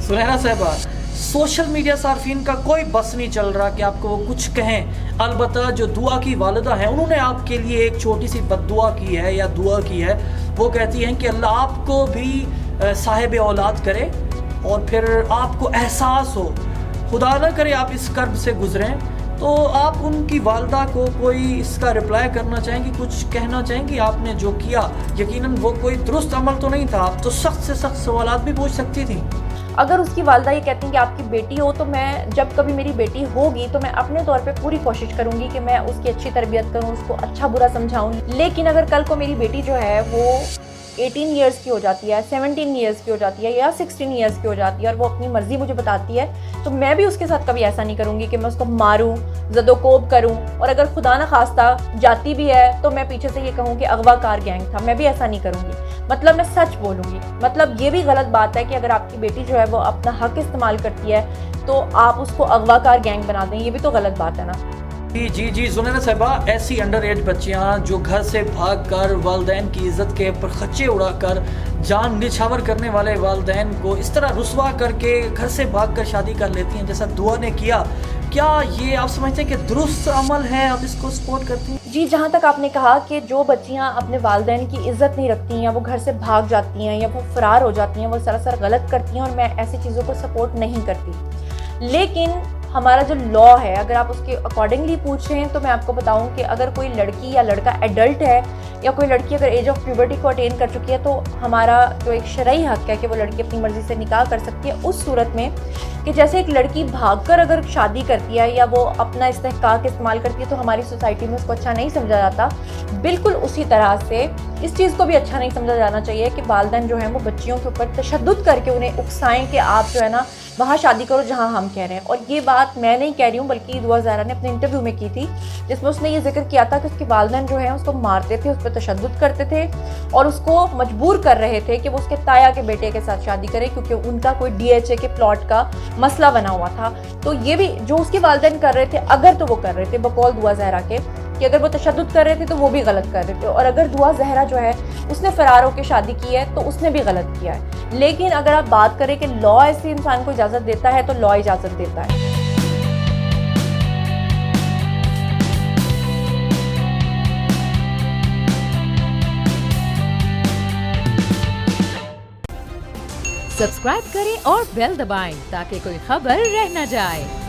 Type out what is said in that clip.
सुनैना साहिबा, social media सार्फिन का कोई बस नहीं चल रहा कि आपको वो कुछ कहें। अलबत्ता जो दुआ की वालिदा हैं, उन्होंने आपके लिए एक छोटी सी बद्दुआ की है या दुआ की है। वो कहती हैं कि अल्लाह आपको भी साहिब औलाद करे और फिर आपको एहसास हो, खुदा ना करे आप इस कर्ब से गुजरें। तो आप उनकी वालदा को कोई इसका रिप्लाई करना चाहेंगी, कुछ कहना चाहेंगी? आपने जो किया यकीनन वो कोई दुरुस्त अमल तो नहीं था, आप तो सख्त से सख्त सवालात भी पूछ सकती थी। अगर उसकी वालदा ये कहती हैं कि आपकी बेटी हो, तो मैं जब कभी मेरी बेटी होगी तो मैं अपने तौर पे पूरी कोशिश करूंगी कि मैं उसकी अच्छी तरबियत करूं, उसको अच्छा बुरा समझाऊं। लेकिन अगर कल को मेरी बेटी जो है वो 18 इयर्स की हो जाती है, 17 इयर्स की हो जाती है या 16 इयर्स की हो जाती है और वो अपनी मर्ज़ी मुझे बताती है, तो मैं भी उसके साथ कभी ऐसा नहीं करूँगी कि मैं उसको मारूँ, ज़दोकोब करूँ। और अगर खुदा न खास्ता जाती भी है तो मैं पीछे से ये कहूँ कि अगवाकार गैंग था, मैं भी ऐसा नहीं करूँगी। मतलब मैं सच बोलूँगी। मतलब ये भी गलत बात है कि अगर आपकी बेटी जो है वो अपना हक इस्तेमाल करती है तो आप उसको अगवाकार गैंग बना दें, ये भी तो गलत बात है ना। जी सुनैना साहिबा, ऐसी अंडर एज बच्चियाँ जो घर से भाग कर वालदैन की इज़्ज़त के परखच्चे उड़ाकर जान निछावर करने वाले वालदैन को इस तरह रुसवा करके घर से भाग कर शादी कर लेती हैं जैसा दुआ ने किया, क्या ये आप समझते हैं कि दुरुस्त अमल है? आप इसको सपोर्ट करती हैं? जी, जहाँ तक आपने कहा कि जो बच्चियाँ अपने वालदैन की इज़्ज़त नहीं रखती या वो घर से भाग जाती हैं या वो फ़रार हो जाती हैं, वो सरासर गलत करती हैं और मैं ऐसी चीज़ों को सपोर्ट नहीं करती। लेकिन हमारा जो लॉ है, अगर आप उसके अकॉर्डिंगली पूछें तो मैं आपको बताऊं कि अगर कोई लड़की या लड़का एडल्ट है या कोई लड़की अगर एज ऑफ प्यूबर्टी को अटेन कर चुकी है तो हमारा जो एक शरई हक है कि वो लड़की अपनी मर्ज़ी से निकाह कर सकती है, उस सूरत में कि जैसे एक लड़की भागकर अगर शादी करती है या वो अपना इस्तेहकाक इस्तेमाल करती है तो हमारी सोसाइटी में उसको अच्छा नहीं समझा जाता, बिल्कुल उसी तरह से इस चीज़ को भी अच्छा नहीं समझा जाना चाहिए कि वालिदैन जो हैं वो बच्चियों के ऊपर तशद्दुद करके उन्हें उकसाएं कि आप जो है ना वहाँ शादी करो जहाँ हम कह रहे हैं। और ये बात मैं नहीं कह रही हूँ बल्कि दुआ ज़हरा ने अपने इंटरव्यू में की थी, जिसमें उसने ये जिक्र किया था कि उसके वालिदैन जो हैं उसको मारते थे, उस पर तशद्दुद करते थे और उसको मजबूर कर रहे थे कि वो उसके ताया के बेटे के साथ शादी करे क्योंकि उनका कोई DHA के प्लॉट का मसला बना हुआ था। तो ये भी जो उसके वालिदैन कर रहे थे, अगर तो वो कर रहे थे बकौल दुआ ज़हरा के कि अगर वो तशद्दुद कर रहे थे तो वो भी गलत कर रहे थे, और अगर दुआ ज़हरा जो है उसने फ़रार होकर शादी की है तो उसने भी गलत किया है। लेकिन अगर आप बात करें कि लॉ ऐसे इंसान को इजाज़त देता है तो लॉ इजाज़त देता है। सब्सक्राइब करें और बेल दबाएं ताकि कोई खबर रह न जाए।